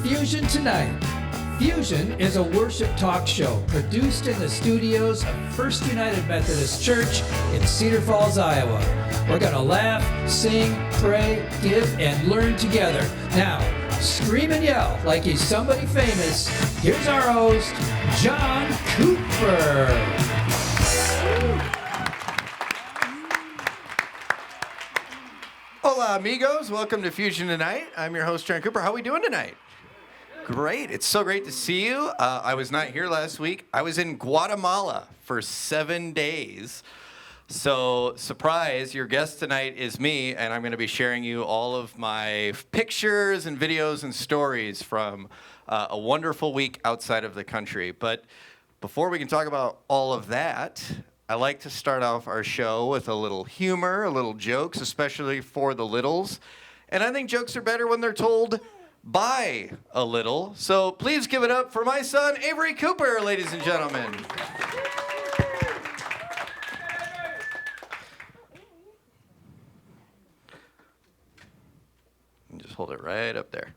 Fusion Tonight. Fusion is a worship talk show produced in the studios of First United Methodist Church in Cedar Falls, Iowa. We're going to laugh, sing, pray, give, and learn together. Now, scream and yell like he's somebody famous. Here's our host, John Cooper. Hola, amigos. Welcome to Fusion Tonight. I'm your host, John Cooper. How are we doing tonight? Great. It's so great to see you. I was not here last week. I was in Guatemala for 7 days. So, surprise, your guest tonight is me, and I'm going to be sharing you all of my pictures and videos and stories from a wonderful week outside of the country. But before we can talk about all of that, I like to start off our show with a little humor, a little jokes, especially for the littles. And I think jokes are better when they're told by a little. So please give it up for my son, Avery Cooper, ladies and gentlemen. And just hold it right up there.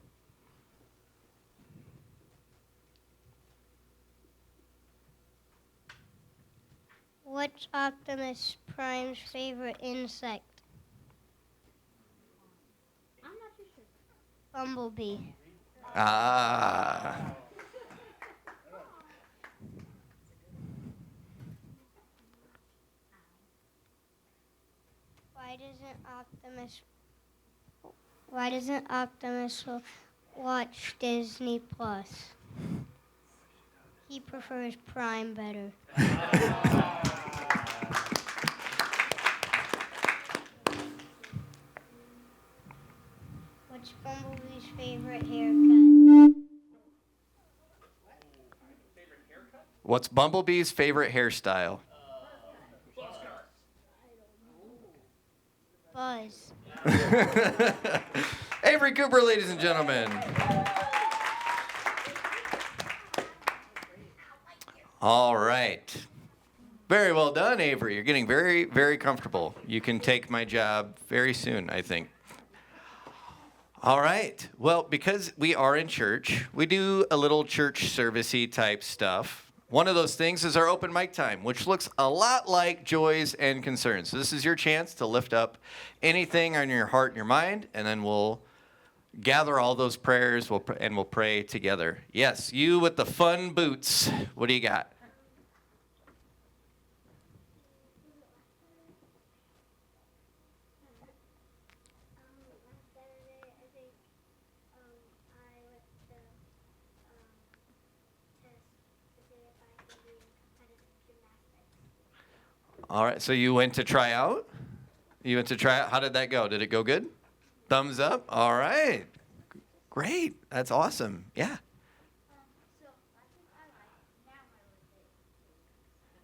What's Optimus Prime's favorite insect? I'm not too sure. Bumblebee. Ah. Why doesn't Optimus watch Disney Plus? He prefers Prime better. What's Bumblebee's favorite haircut? What's Bumblebee's favorite hairstyle? Buzz. Avery Cooper, ladies and gentlemen. All right. Very well done, Avery. You're getting very, very comfortable. You can take my job very soon, I think. All right. Well, because we are in church, we do a little church service-y type stuff. One of those things is our open mic time, which looks a lot like Joys and Concerns. So this is your chance to lift up anything on your heart and your mind, and then we'll gather all those prayers and we'll pray together. Yes, you with the fun boots. What do you got? All right, so you went to try out? You went to try out. How did that go? Did it go good? Thumbs up? All right. Great. That's awesome. Yeah.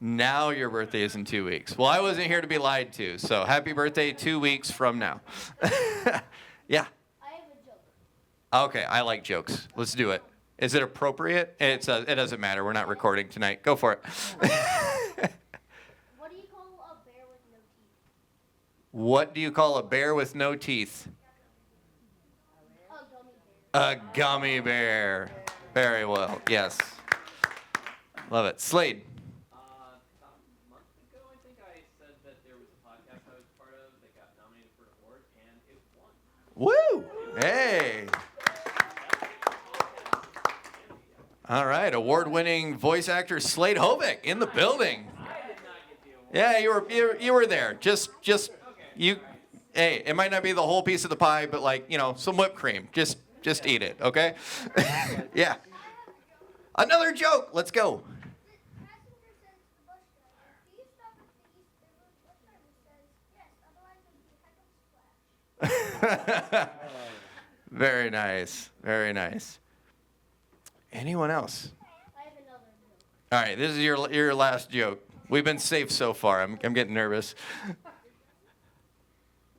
Now your birthday is in 2 weeks. Well, I wasn't here to be lied to, so happy birthday 2 weeks from now. Yeah. I have a joke. Okay, I like jokes. Let's do it. Is it appropriate? It doesn't matter. We're not recording tonight. Go for it. What do you call a bear with no teeth? A gummy bear. Very well. Yes. Love it. Slade. About a month ago, I think I said that there was a podcast I was part of that got nominated for an award, and it won. Woo! Hey. All right. Award-winning voice actor Slade Hovick in the building. I did not get the award. Yeah, you were there. Just you. Hey, it might not be the whole piece of the pie, but some whipped cream. Just eat it, okay? Yeah. Another joke. Let's go. Very nice. Very nice. Anyone else? I have another joke. All right, this is your last joke. We've been safe so far. I'm getting nervous.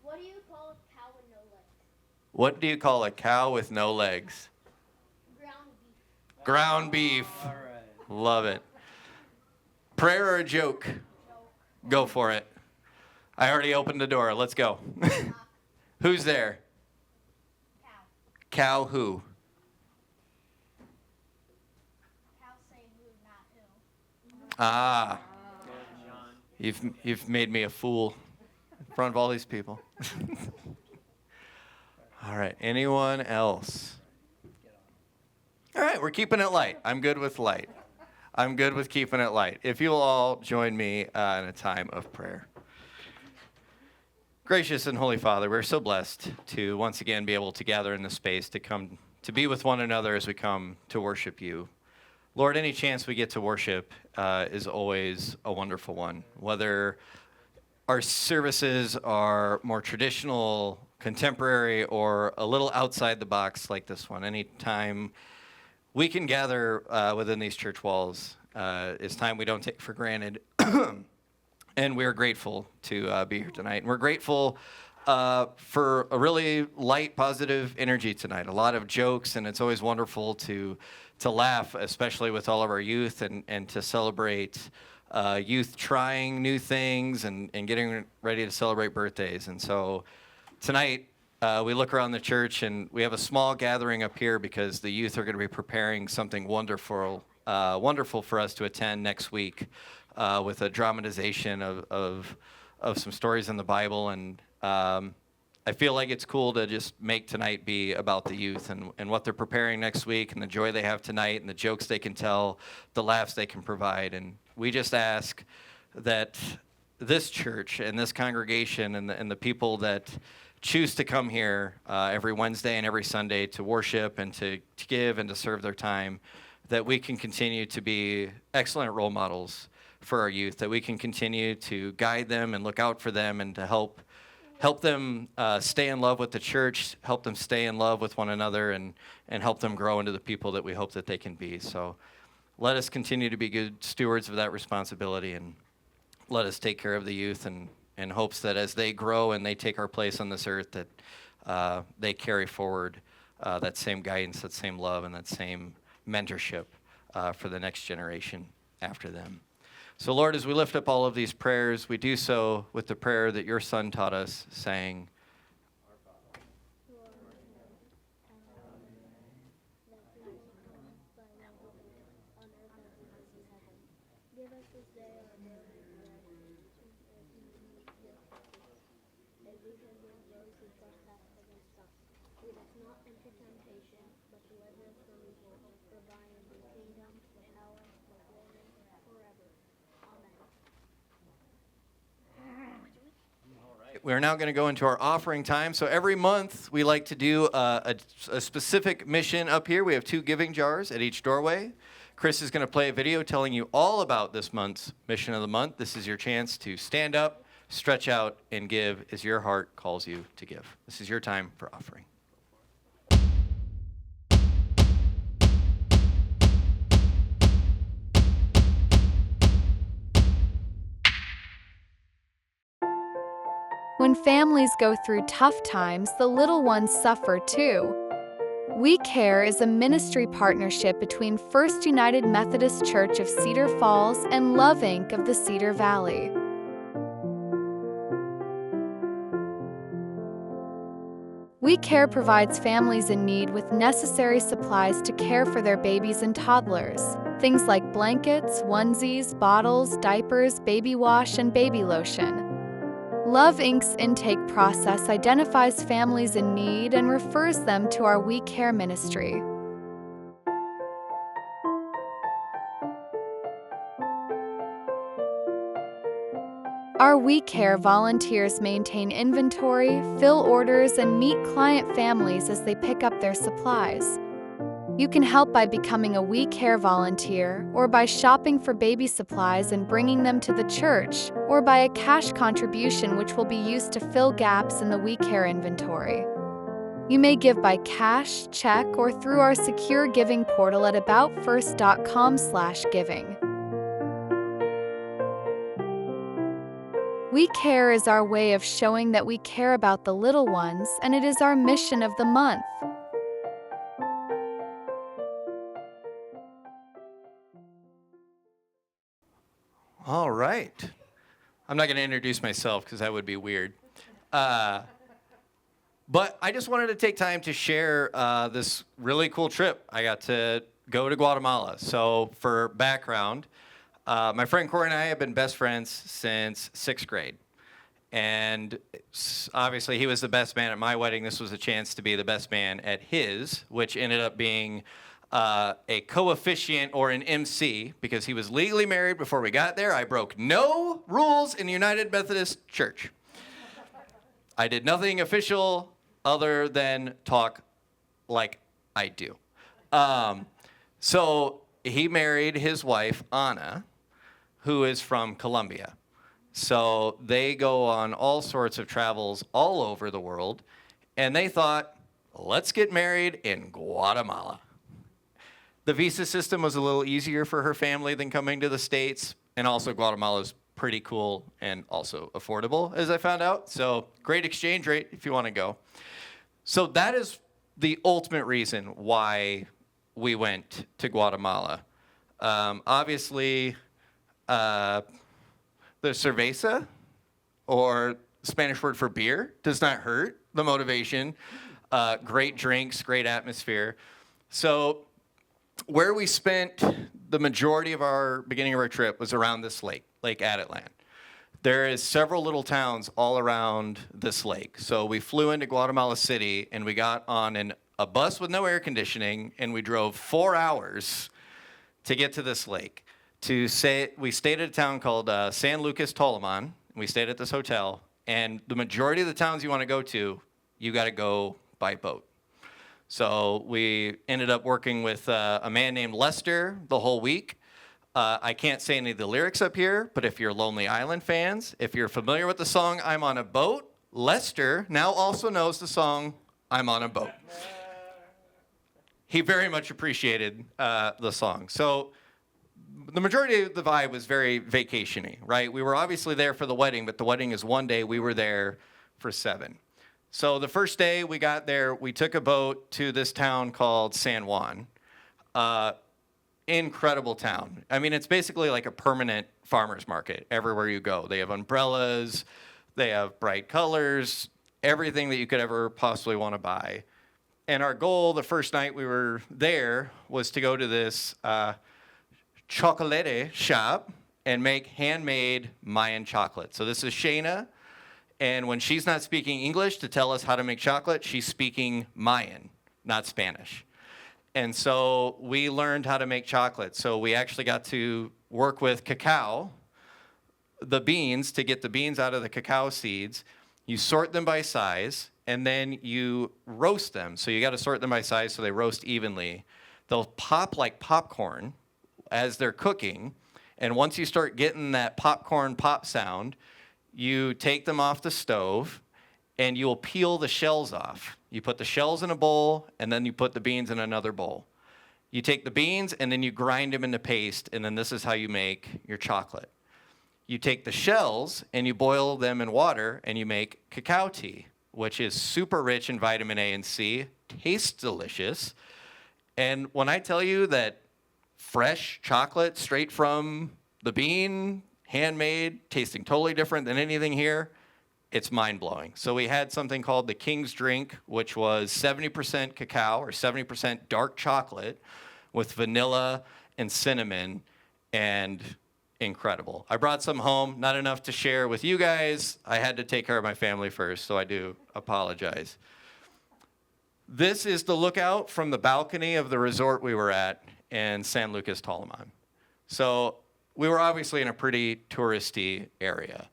What do you call a cow with no legs? What do you call a cow with no legs? Ground beef. Ground beef. All right. Love it. Prayer or a joke? Go for it. I already opened the door. Let's go. Who's there? Cow. Cow who? Ah, and John. you've made me a fool in front of all these people. All right, anyone else? All right, we're keeping it light. I'm good with light. I'm good with keeping it light. If you'll all join me in a time of prayer. Gracious and Holy Father, we're so blessed to once again be able to gather in this space to come to be with one another as we come to worship you. Lord, any chance we get to worship is always a wonderful one. Whether our services are more traditional, contemporary, or a little outside the box like this one, any time we can gather within these church walls is time we don't take for granted. And we're grateful to be here tonight. And we're grateful for a really light, positive energy tonight. A lot of jokes, and it's always wonderful to laugh, especially with all of our youth, and to celebrate youth trying new things and getting ready to celebrate birthdays. And so tonight, we look around the church, and we have a small gathering up here because the youth are going to be preparing something wonderful for us to attend next week. With a dramatization of some stories in the Bible. And I feel like it's cool to just make tonight be about the youth and what they're preparing next week and the joy they have tonight and the jokes they can tell, the laughs they can provide. And we just ask that this church and this congregation and the people that choose to come here every Wednesday and every Sunday to worship and to give and to serve their time, that we can continue to be excellent role models for our youth, that we can continue to guide them and look out for them and to help them stay in love with the church, help them stay in love with one another, and help them grow into the people that we hope that they can be. So let us continue to be good stewards of that responsibility, and let us take care of the youth in hopes that as they grow and they take our place on this earth, that they carry forward that same guidance, that same love, and that same mentorship for the next generation after them. So, Lord, as we lift up all of these prayers, we do so with the prayer that your Son taught us, saying, Give us this day our daily bread, and we forgive those who trespass against us. Lead us not into temptation, but deliver us from evil. For thine is the kingdom, the power, the glory, forever. Amen. We're now going to go into our offering time. So every month we like to do a specific mission up here. We have 2 giving jars at each doorway. Chris is going to play a video telling you all about this month's mission of the month. This is your chance to stand up, stretch out, and give as your heart calls you to give. This is your time for offering. When families go through tough times, the little ones suffer too. We Care is a ministry partnership between First United Methodist Church of Cedar Falls and Love Inc. of the Cedar Valley. We Care provides families in need with necessary supplies to care for their babies and toddlers. Things like blankets, onesies, bottles, diapers, baby wash, and baby lotion. Love Inc.'s intake process identifies families in need and refers them to our We Care ministry. Our We Care volunteers maintain inventory, fill orders, and meet client families as they pick up their supplies. You can help by becoming a We Care volunteer, or by shopping for baby supplies and bringing them to the church, or by a cash contribution which will be used to fill gaps in the We Care inventory. You may give by cash, check, or through our secure giving portal at aboutfirst.com/giving. We Care is our way of showing that we care about the little ones, and it is our mission of the month. All right. I'm not going to introduce myself because that would be weird. But I just wanted to take time to share this really cool trip. I got to go to Guatemala. So for background, My friend Corey and I have been best friends since 6th grade. And obviously, he was the best man at my wedding. This was a chance to be the best man at his, which ended up being a co-officiant or an MC, because he was legally married before we got there. I broke no rules in the United Methodist Church. I did nothing official other than talk like I do. So he married his wife, Anna, who is from Colombia. So they go on all sorts of travels all over the world, and they thought, let's get married in Guatemala. The visa system was a little easier for her family than coming to the States, and also Guatemala is pretty cool and also affordable, as I found out. So great exchange rate if you want to go. So that is the ultimate reason why we went to Guatemala. Obviously, the cerveza, or Spanish word for beer, does not hurt the motivation. Great drinks, great atmosphere. So where we spent the majority of our beginning of our trip was around this lake, Lake Atitlan. There is several little towns all around this lake. So we flew into Guatemala City, and we got on a bus with no air conditioning, and we drove 4 hours to get to this lake. We stayed at a town called San Lucas Tolaman. We stayed at this hotel, and the majority of the towns you want to go to, you got to go by boat. So we ended up working with a man named Lester the whole week. I can't say any of the lyrics up here, but if you're Lonely Island fans, if you're familiar with the song I'm on a Boat, Lester now also knows the song I'm on a Boat. He very much appreciated the song. So the majority of the vibe was very vacation-y, right? We were obviously there for the wedding, but the wedding is one day. We were there for 7. So the first day we got there, we took a boat to this town called San Juan. Incredible town. I mean, it's basically like a permanent farmer's market everywhere you go. They have umbrellas, they have bright colors, everything that you could ever possibly want to buy. And our goal the first night we were there was to go to this chocolate shop and make handmade Mayan chocolate. So this is Shayna, and when she's not speaking English to tell us how to make chocolate, she's speaking Mayan, not Spanish. And so we learned how to make chocolate. So we actually got to work with cacao, the beans, to get the beans out of the cacao seeds. You sort them by size, and then you roast them. So you got to sort them by size so they roast evenly. They'll pop like popcorn as they're cooking, and once you start getting that popcorn pop sound, you take them off the stove, and you'll peel the shells off. You put the shells in a bowl, and then you put the beans in another bowl. You take the beans, and then you grind them into paste, and then this is how you make your chocolate. You take the shells, and you boil them in water, and you make cacao tea, which is super rich in vitamin A and C, tastes delicious. And when I tell you that fresh chocolate straight from the bean, handmade, tasting totally different than anything here, it's mind-blowing. So we had something called the King's Drink, which was 70% cacao or 70% dark chocolate with vanilla and cinnamon, and incredible. I brought some home, not enough to share with you guys. I had to take care of my family first, so I do apologize. This is the lookout from the balcony of the resort we were at in San Lucas Tolaman. So we were obviously in a pretty touristy area,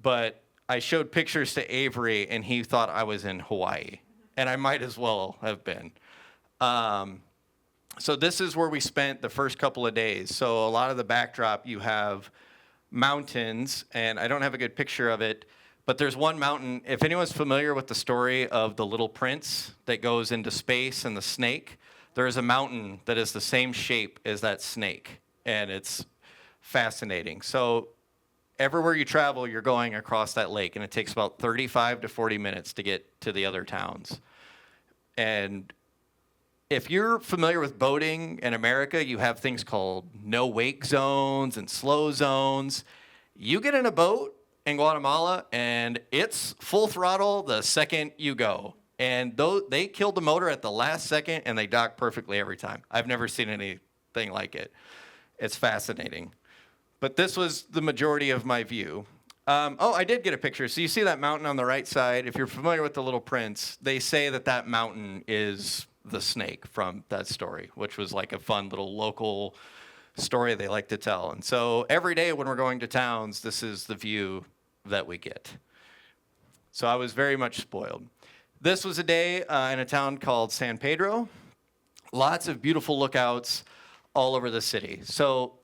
but I showed pictures to Avery, and he thought I was in Hawaii, and I might as well have been. So this is where we spent the first couple of days. So a lot of the backdrop, you have mountains, and I don't have a good picture of it, but there's one mountain. If anyone's familiar with the story of the Little Prince that goes into space and the snake, there is a mountain that is the same shape as that snake, and it's fascinating. So everywhere you travel, you're going across that lake, and it takes about 35 to 40 minutes to get to the other towns. And if you're familiar with boating in America, you have things called no-wake zones and slow zones. You get in a boat in Guatemala, and it's full throttle the second you go. And they killed the motor at the last second, and they dock perfectly every time. I've never seen anything like it. It's fascinating. But this was the majority of my view. I did get a picture. So you see that mountain on the right side. If you're familiar with The Little Prince, they say that that mountain is the snake from that story, which was like a fun little local story they like to tell. And so every day when we're going to towns, this is the view that we get. So I was very much spoiled. This was a day in a town called San Pedro. Lots of beautiful lookouts all over the city. So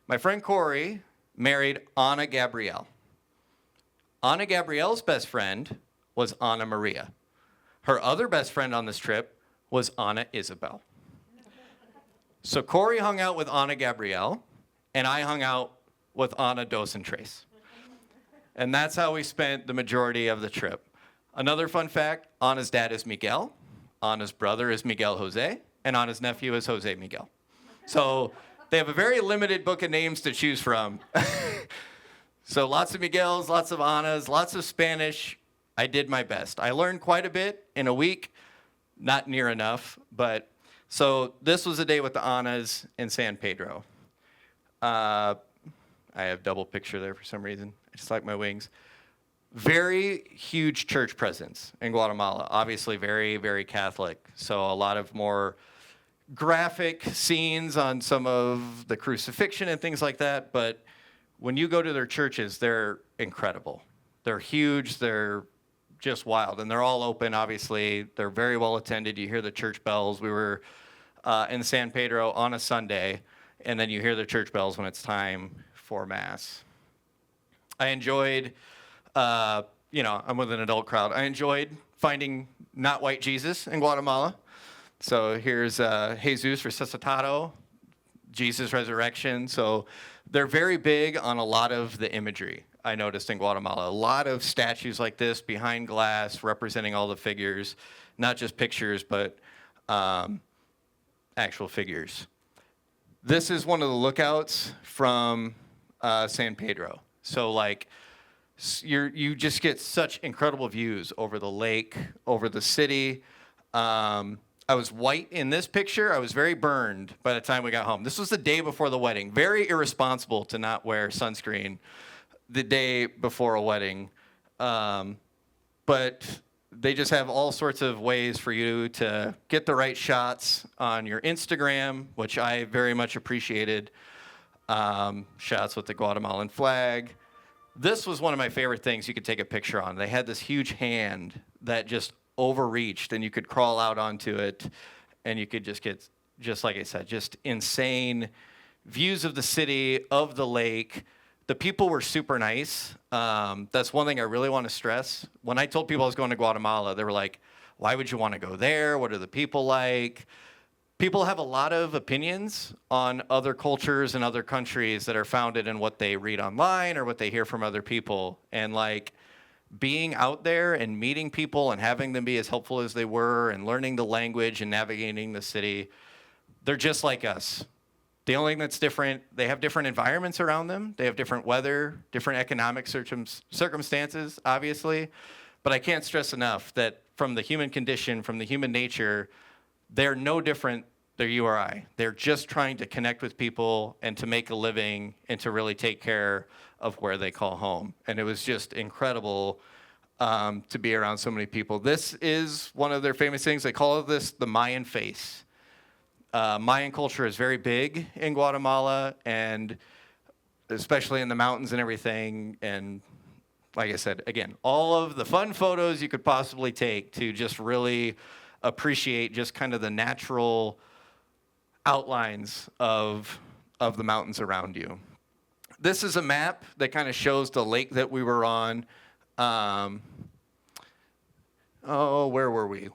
my friend Corey married Anna Gabrielle. Anna Gabrielle's best friend was Anna Maria. Her other best friend on this trip was Anna Isabel. So Corey hung out with Anna Gabrielle, and I hung out with Anna Dos and Tres. And that's how we spent the majority of the trip. Another fun fact, Anna's dad is Miguel, Anna's brother is Miguel Jose, and Anna's nephew is Jose Miguel. So they have a very limited book of names to choose from. So lots of Miguels, lots of Annas, lots of Spanish. I did my best. I learned quite a bit in a week, not near enough, but so this was a day with the Annas in San Pedro. I have double picture there for some reason. I just like my wings. Very huge church presence in Guatemala. Obviously very, very Catholic. So a lot of more graphic scenes on some of the crucifixion and things like that. But when you go to their churches, they're incredible. They're huge. They're just wild. And they're all open, obviously. They're very well attended. You hear the church bells. We were in San Pedro on a Sunday, and then you hear the church bells when it's time for Mass. I enjoyed, I'm with an adult crowd. I enjoyed finding not white Jesus in Guatemala. So here's Jesus Resucitado, Jesus Resurrection. So they're very big on a lot of the imagery, I noticed, in Guatemala. A lot of statues like this behind glass representing all the figures, not just pictures, but actual figures. This is one of the lookouts from San Pedro. So like you just get such incredible views over the lake, over the city. I was white in this picture. I was very burned by the time we got home. This was the day before the wedding. Very irresponsible to not wear sunscreen the day before a wedding. But they just have all sorts of ways for you to get the right shots on your Instagram, which I very much appreciated. Shots with the Guatemalan flag. This was one of my favorite things you could take a picture on. They had this huge hand that just overreached, and you could crawl out onto it, and you could just get, just like I said, just insane views of the city, of the lake. The people were super nice. That's one thing I really want to stress. When I told people I was going to Guatemala, they were like, why would you want to go there? What are the people like? People have a lot of opinions on other cultures and other countries that are founded in what they read online or what they hear from other people. And like being out there and meeting people and having them be as helpful as they were and learning the language and navigating the city, they're just like us. The only thing that's different, they have different environments around them. They have different weather, different economic circumstances, obviously. But I can't stress enough that from the human condition, from the human nature, they're no different than you or I. They're just trying to connect with people and to make a living and to really take care of where they call home. And it was just incredible to be around so many people. This is one of their famous things. They call this the Mayan face. Mayan culture is very big in Guatemala, and especially in the mountains and everything. And like I said, again, all of the fun photos you could possibly take to just really appreciate just kind of the natural outlines of the mountains around you. This is a map that kind of shows the lake that we were on. Where were we?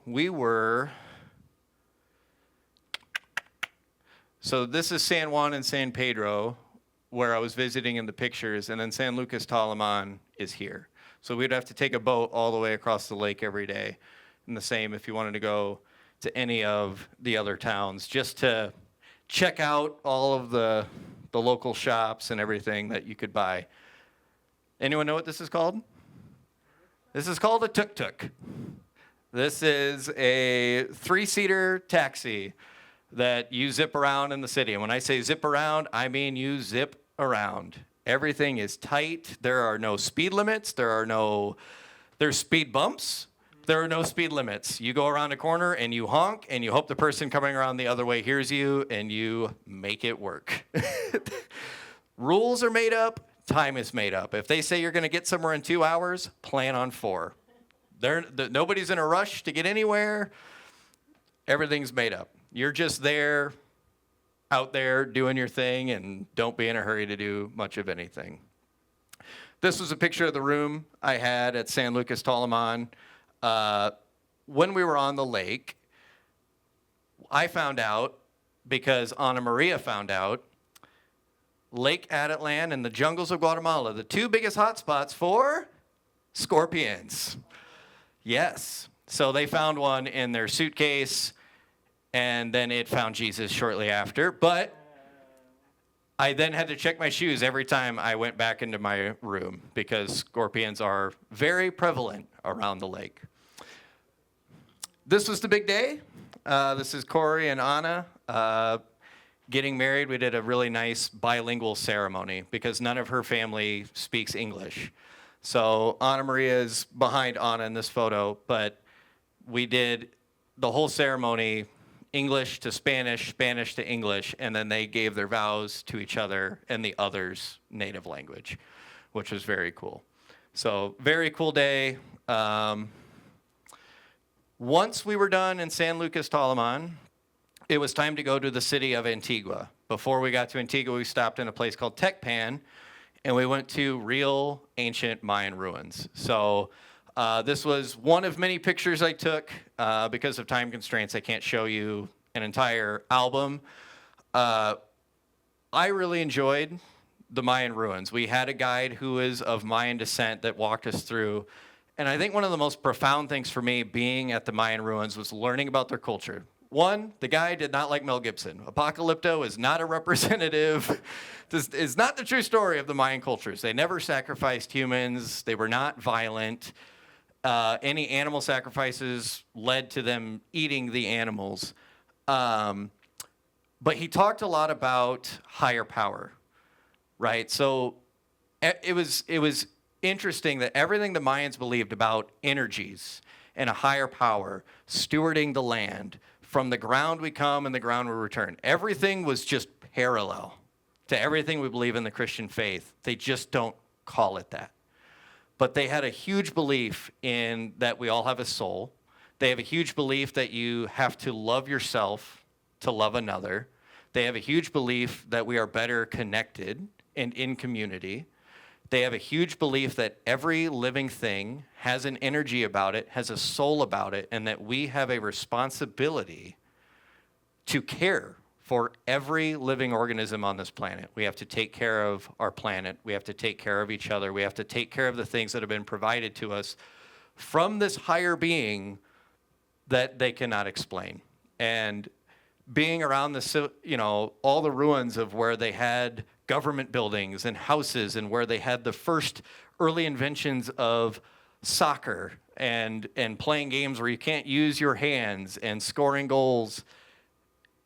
So this is San Juan and San Pedro, where I was visiting in the pictures, and then San Lucas Talaman is here. So we'd have to take a boat all the way across the lake every day. And the same if you wanted to go to any of the other towns, just to check out all of the local shops and everything that you could buy. Anyone know what this is called? This is called a tuk-tuk. This is a 3-seater taxi that you zip around in the city. And when I say zip around, I mean you zip around. Everything is tight. There are no speed limits. There's speed bumps. There are no speed limits. You go around a corner and you honk and you hope the person coming around the other way hears you and you make it work. Rules are made up. Time is made up. If they say you're going to get somewhere in 2 hours, plan on 4. Nobody's in a rush to get anywhere. Everything's made up. You're just there, out there doing your thing, and don't be in a hurry to do much of anything. This was a picture of the room I had at San Lucas Talamon. When we were on the lake, I found out, because Ana Maria found out, Lake Atatlan and the jungles of Guatemala, the 2 biggest hotspots for scorpions. Yes. So they found one in their suitcase, and then it found Jesus shortly after. But I then had to check my shoes every time I went back into my room because scorpions are very prevalent around the lake. This was the big day. This is Corey and Anna getting married. We did a really nice bilingual ceremony because none of her family speaks English. So Ana Maria is behind Anna in this photo, but we did the whole ceremony English to Spanish, Spanish to English, and then they gave their vows to each other in the other's native language, which was very cool. So very cool day. Once we were done in San Lucas Talamon, it was time to go to the city of Antigua. Before we got to Antigua, we stopped in a place called Tecpan, and we went to real ancient Mayan ruins. So this was one of many pictures I took. Because of time constraints, I can't show you an entire album. I really enjoyed the Mayan ruins. We had a guide who is of Mayan descent that walked us through. And I think one of the most profound things for me being at the Mayan ruins was learning about their culture. One, the guy did not like Mel Gibson. Apocalypto is not a representative, is not the true story of the Mayan cultures. They never sacrificed humans. They were not violent. Any animal sacrifices led to them eating the animals. But he talked a lot about higher power, right? So it was interesting that everything the Mayans believed about energies and a higher power, stewarding the land, from the ground we come and the ground we return. Everything was just parallel to everything we believe in the Christian faith. They just don't call it that. But they had a huge belief in that we all have a soul. They have a huge belief that you have to love yourself to love another. They have a huge belief that we are better connected and in community. They have a huge belief that every living thing has an energy about it, has a soul about it, and that we have a responsibility to care for every living organism on this planet. We have to take care of our planet. We have to take care of each other. We have to take care of the things that have been provided to us from this higher being that they cannot explain. And being around all the ruins of where they had government buildings and houses and where they had the first early inventions of soccer and playing games where you can't use your hands and scoring goals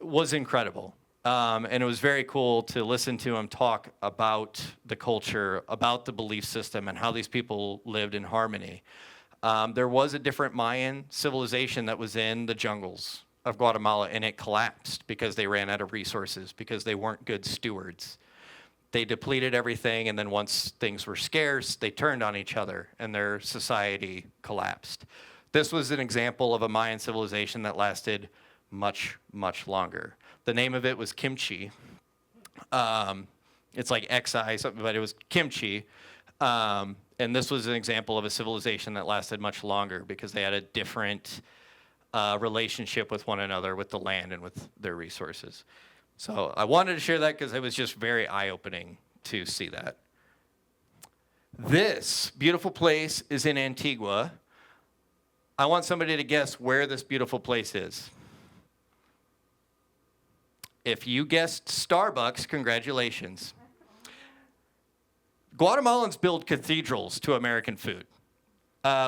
was incredible. And it was very cool to listen to him talk about the culture, about the belief system, and how these people lived in harmony. There was a different Mayan civilization that was in the jungles of Guatemala, and it collapsed because they ran out of resources, because they weren't good stewards. They depleted everything, and then once things were scarce, they turned on each other, and their society collapsed. This was an example of a Mayan civilization that lasted much, much longer. The name of it was kimchi. It's like XI something, but it was kimchi. And this was an example of a civilization that lasted much longer because they had a different relationship with one another, with the land and with their resources. So I wanted to share that because it was just very eye-opening to see that. This beautiful place is in Antigua. I want somebody to guess where this beautiful place is. If you guessed Starbucks, congratulations. Guatemalans build cathedrals to American food.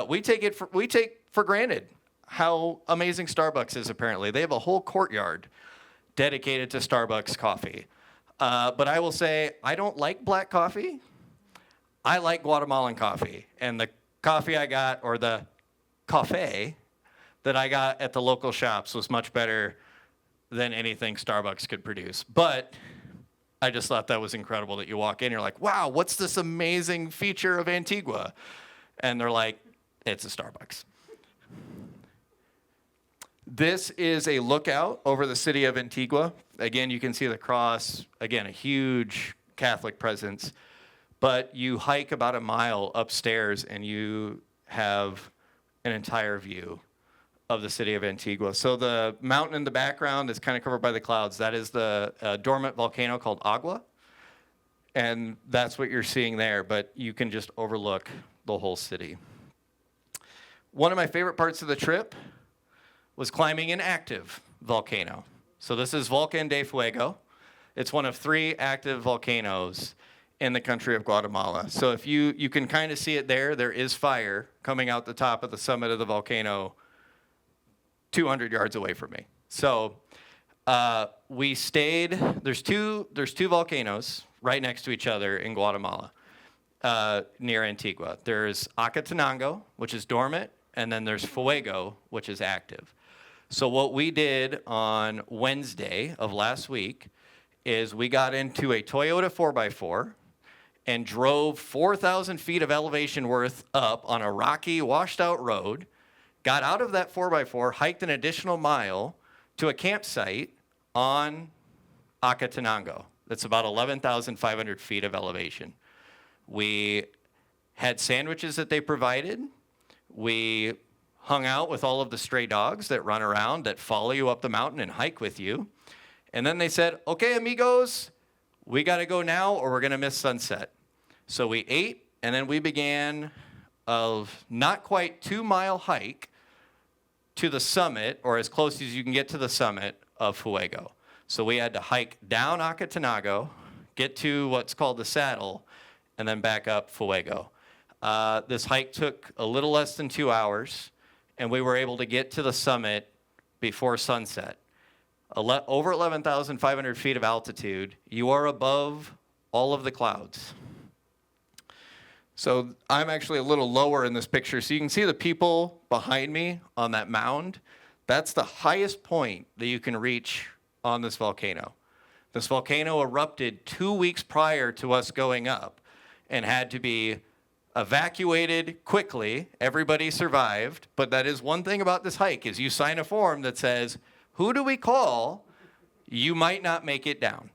We take for granted how amazing Starbucks is, apparently. They have a whole courtyard dedicated to Starbucks coffee. But I will say, I don't like black coffee. I like Guatemalan coffee. And the coffee I got, or the cafe that I got at the local shops, was much better than anything Starbucks could produce. But I just thought that was incredible that you walk in, you're like, wow, what's this amazing feature of Antigua? And they're like, it's a Starbucks. This is a lookout over the city of Antigua. Again, you can see the cross. Again, a huge Catholic presence. But you hike about a mile upstairs and you have an entire view of the city of Antigua. So the mountain in the background is kind of covered by the clouds. That is the dormant volcano called Agua. And that's what you're seeing there, but you can just overlook the whole city. One of my favorite parts of the trip was climbing an active volcano. So this is Volcán de Fuego. It's one of 3 active volcanoes in the country of Guatemala. So if you can kind of see it there is fire coming out the top of the summit of the volcano 200 yards away from me. So we stayed, there's two volcanoes right next to each other in Guatemala, near Antigua. There's Acatenango, which is dormant, and then there's Fuego, which is active. So what we did on Wednesday of last week is we got into a Toyota 4x4 and drove 4,000 feet of elevation worth up on a rocky, washed out road, got out of that 4x4, hiked an additional mile to a campsite on Acatenango. That's about 11,500 feet of elevation. We had sandwiches that they provided. We hung out with all of the stray dogs that run around, that follow you up the mountain and hike with you. And then they said, okay, amigos, we got to go now or we're going to miss sunset. So we ate, and then we began a not quite 2-mile hike to the summit, or as close as you can get to the summit of Fuego. So we had to hike down Acatenango, get to what's called the saddle, and then back up Fuego. This hike took a little less than 2 hours, and we were able to get to the summit before sunset. Over 11,500 feet of altitude, you are above all of the clouds. So I'm actually a little lower in this picture. So you can see the people behind me on that mound. That's the highest point that you can reach on this volcano. This volcano erupted 2 weeks prior to us going up and had to be evacuated quickly. Everybody survived. But that is one thing about this hike, is you sign a form that says, who do we call? You might not make it down.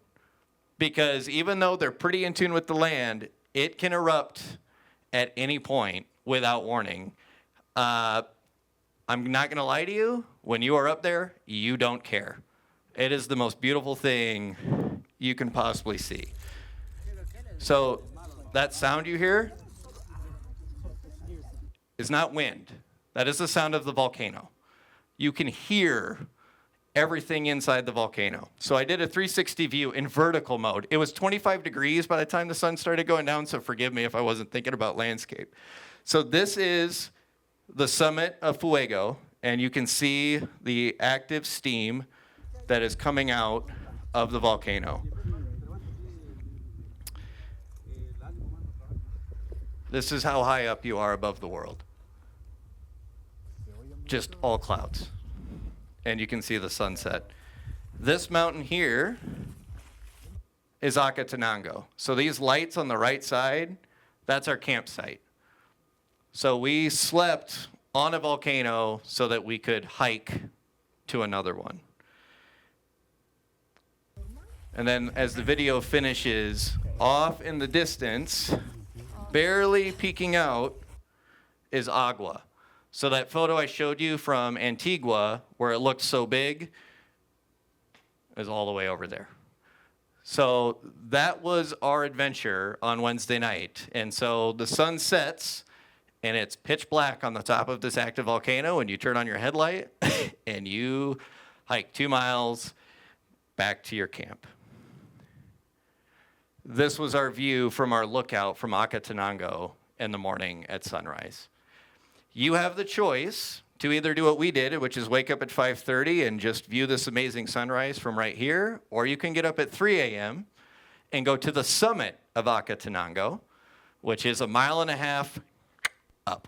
Because even though they're pretty in tune with the land, it can erupt at any point without warning. I'm not going to lie to you. When you are up there, you don't care. It is the most beautiful thing you can possibly see. So that sound you hear is not wind. That is the sound of the volcano. You can hear everything inside the volcano. So I did a 360 view in vertical mode. It was 25 degrees by the time the sun started going down, so forgive me if I wasn't thinking about landscape. So this is the summit of Fuego, and you can see the active steam that is coming out of the volcano. This is how high up you are above the world. Just all clouds. And you can see the sunset. This mountain here is Acatenango. So these lights on the right side, that's our campsite. So we slept on a volcano so that we could hike to another one. And then as the video finishes, off in the distance, barely peeking out, is Agua. So that photo I showed you from Antigua, where it looked so big, is all the way over there. So that was our adventure on Wednesday night. And so the sun sets, and it's pitch black on the top of this active volcano, and you turn on your headlight, and you hike 2 miles back to your camp. This was our view from our lookout from Acatenango in the morning at sunrise. You have the choice to either do what we did, which is wake up at 5:30 and just view this amazing sunrise from right here, or you can get up at 3 a.m., and go to the summit of Acatenango, which is 1.5 miles up.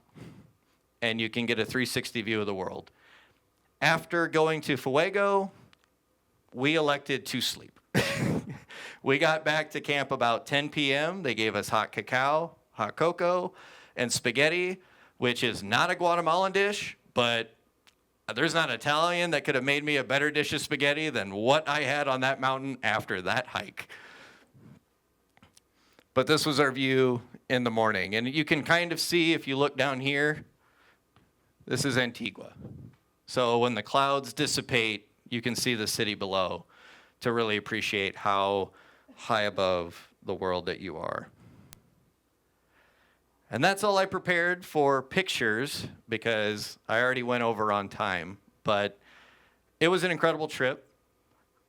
And you can get a 360 view of the world. After going to Fuego, we elected to sleep. We got back to camp about 10 p.m. They gave us hot cacao, hot cocoa, and spaghetti, which is not a Guatemalan dish, but there's not an Italian that could have made me a better dish of spaghetti than what I had on that mountain after that hike. But this was our view in the morning. And you can kind of see, if you look down here, this is Antigua. So when the clouds dissipate, you can see the city below to really appreciate how high above the world that you are. And that's all I prepared for pictures because I already went over on time. But it was an incredible trip.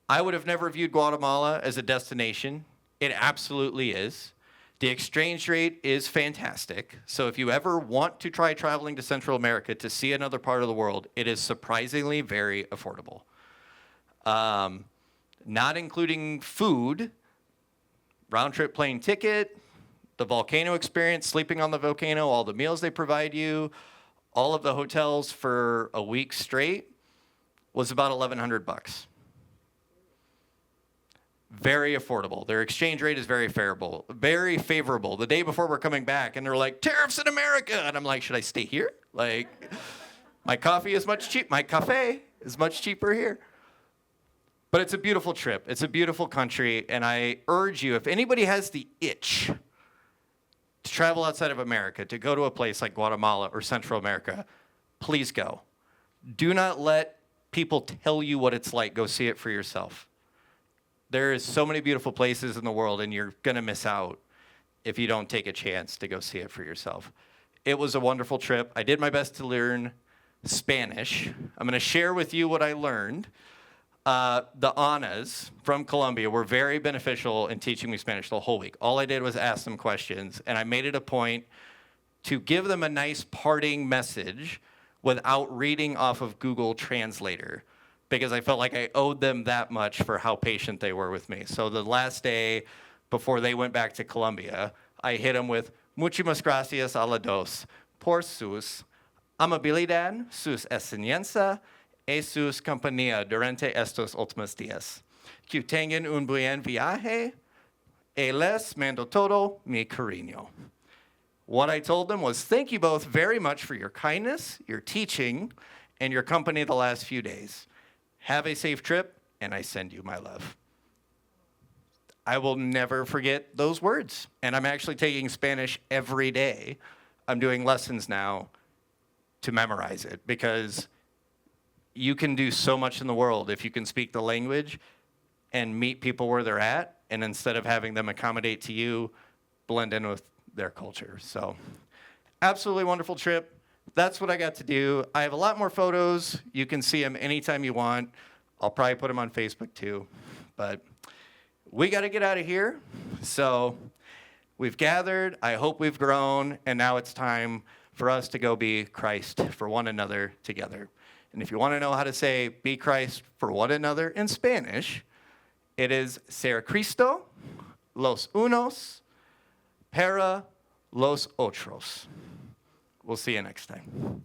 I would have never viewed Guatemala as a destination. It absolutely is. The exchange rate is fantastic. So if you ever want to try traveling to Central America to see another part of the world, it is surprisingly very affordable. Not including food, round trip plane ticket, the volcano experience, sleeping on the volcano, all the meals they provide you, all of the hotels for a week straight was about $1,100. Very affordable. Their exchange rate is very favorable. Very favorable. The day before we're coming back, and they're like, tariffs in America. And I'm like, should I stay here? Like, my cafe is much cheaper here. But it's a beautiful trip. It's a beautiful country, and I urge you, if anybody has the itch to travel outside of America, to go to a place like Guatemala or Central America, please go. Do not let people tell you what it's like. Go see it for yourself. There is so many beautiful places in the world, and you're going to miss out if you don't take a chance to go see it for yourself. It was a wonderful trip. I did my best to learn Spanish. I'm going to share with you what I learned. The Anas from Colombia were very beneficial in teaching me Spanish the whole week. All I did was ask them questions, and I made it a point to give them a nice parting message without reading off of Google Translator, because I felt like I owed them that much for how patient they were with me. So the last day before they went back to Colombia, I hit them with, muchísimas gracias a la dos por sus amabilidad, sus enseñanza, y sus compañía durante estos últimos días. Que tengan un buen viaje, y les mando todo mi cariño. What I told them was, thank you both very much for your kindness, your teaching, and your company the last few days. Have a safe trip, and I send you my love. I will never forget those words. And I'm actually taking Spanish every day. I'm doing lessons now to memorize it, because you can do so much in the world if you can speak the language and meet people where they're at, and instead of having them accommodate to you, blend in with their culture. So, absolutely wonderful trip. That's what I got to do. I have a lot more photos. You can see them anytime you want. I'll probably put them on Facebook too. But we got to get out of here. So we've gathered. I hope we've grown. And now it's time for us to go be Christ for one another together. And if you want to know how to say be Christ for one another in Spanish, it is ser Cristo, los unos, para los otros. We'll see you next time.